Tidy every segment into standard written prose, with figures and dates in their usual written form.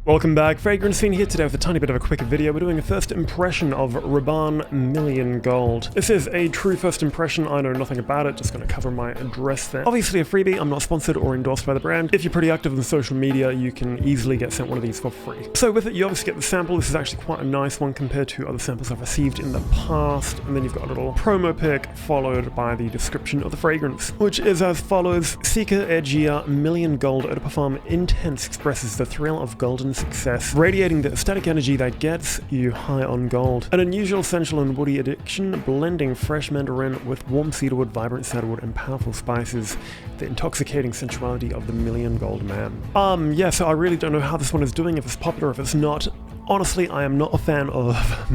Welcome back, Fragrance Fiend here today with a tiny bit of a quick video. We're doing a first impression of Rabanne Million Gold. This is a true first impression, I know nothing about it, just going to cover my address there. Obviously a freebie, I'm not sponsored or endorsed by the brand. If you're pretty active on social media, you can easily get sent one of these for free. So with it, you obviously get the sample. This is actually quite a nice one compared to other samples I've received in the past. And then you've got a little promo pic followed by the description of the fragrance, which is as follows. Seeker Edgier Million Gold Eau de Parfum Intense expresses the thrill of golden success, radiating the ecstatic energy that gets you high on gold. An unusual, sensual and woody addiction, blending fresh mandarin with warm cedarwood, vibrant sandalwood and powerful spices, the intoxicating sensuality of the Million Gold man. Yeah, so I really don't know how this one is doing, if it's popular, if it's not. Honestly, I am not a fan of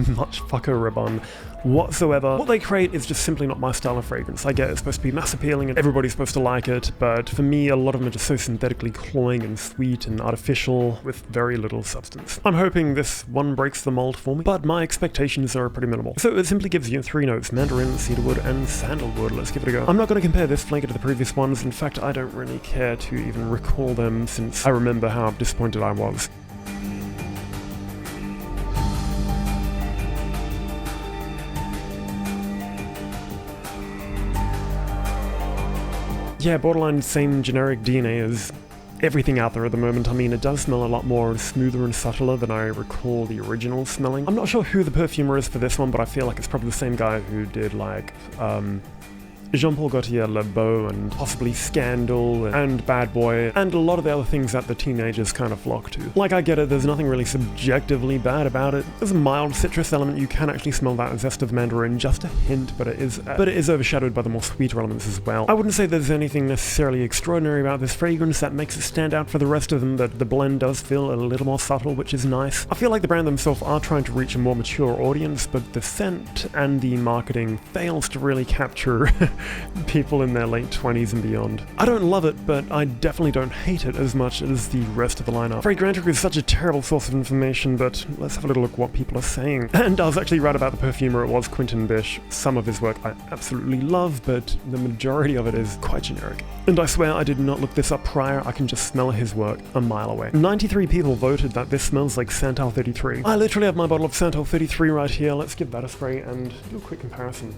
much fucker Rabanne whatsoever. What they create is just simply not my style of fragrance. I get it's supposed to be mass appealing and everybody's supposed to like it, but for me, a lot of them are just so synthetically cloying and sweet and artificial with very little substance. I'm hoping this one breaks the mold for me, but my expectations are pretty minimal. So it simply gives you 3 notes, mandarin, cedarwood, and sandalwood. Let's give it a go. I'm not going to compare this flavor to the previous ones. In fact, I don't really care to even recall them since I remember how disappointed I was. Yeah, borderline same generic DNA as everything out there at the moment. I mean, it does smell a lot more smoother and subtler than I recall the original smelling. I'm not sure who the perfumer is for this one, but I feel like it's probably the same guy who did like, Jean-Paul Gaultier, Le Beau, and possibly Scandal, and Bad Boy, and a lot of the other things that the teenagers kind of flock to. Like, I get it, there's nothing really subjectively bad about it. There's a mild citrus element, you can actually smell that zest of mandarin, just a hint, but it is overshadowed by the more sweeter elements as well. I wouldn't say there's anything necessarily extraordinary about this fragrance that makes it stand out for the rest of them, but the blend does feel a little more subtle, which is nice. I feel like the brand themselves are trying to reach a more mature audience, but the scent and the marketing fails to really capture people in their late 20s and beyond. I don't love it, but I definitely don't hate it as much as the rest of the lineup. Fragrantic is such a terrible source of information, but let's have a little look what people are saying. And I was actually right about the perfumer, it was Quentin Bish. Some of his work I absolutely love, but the majority of it is quite generic. And I swear I did not look this up prior, I can just smell his work a mile away. 93 people voted that this smells like Santal 33. I literally have my bottle of Santal 33 right here, let's give that a spray and do a quick comparison.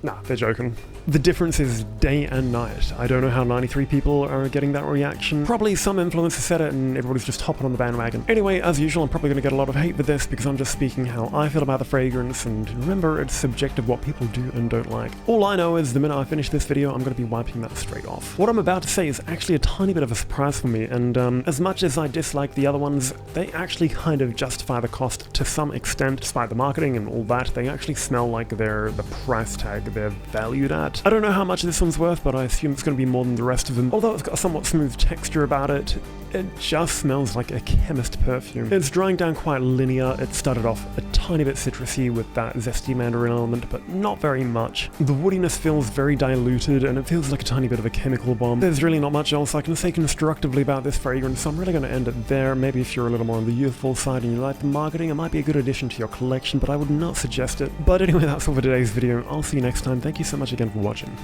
Nah, they're joking. The difference is day and night. I don't know how 93 people are getting that reaction. Probably some influencer said it and everybody's just hopping on the bandwagon. Anyway, as usual, I'm probably going to get a lot of hate with this because I'm just speaking how I feel about the fragrance, and remember, it's subjective what people do and don't like. All I know is the minute I finish this video, I'm going to be wiping that straight off. What I'm about to say is actually a tiny bit of a surprise for me, and as much as I dislike the other ones, they actually kind of justify the cost to some extent. Despite the marketing and all that, they actually smell like they're the price tag they're valued at. I don't know how much this one's worth, but I assume it's going to be more than the rest of them. Although it's got a somewhat smooth texture about it, it just smells like a chemist perfume. It's drying down quite linear. It started off a tiny bit citrusy with that zesty mandarin element, but not very much. The woodiness feels very diluted, and it feels like a tiny bit of a chemical bomb. There's really not much else I can say constructively about this fragrance, so I'm really going to end it there. Maybe if you're a little more on the youthful side and you like the marketing, it might be a good addition to your collection, but I would not suggest it. But anyway, that's all for today's video. I'll see you next time. Thank you so much again for watching.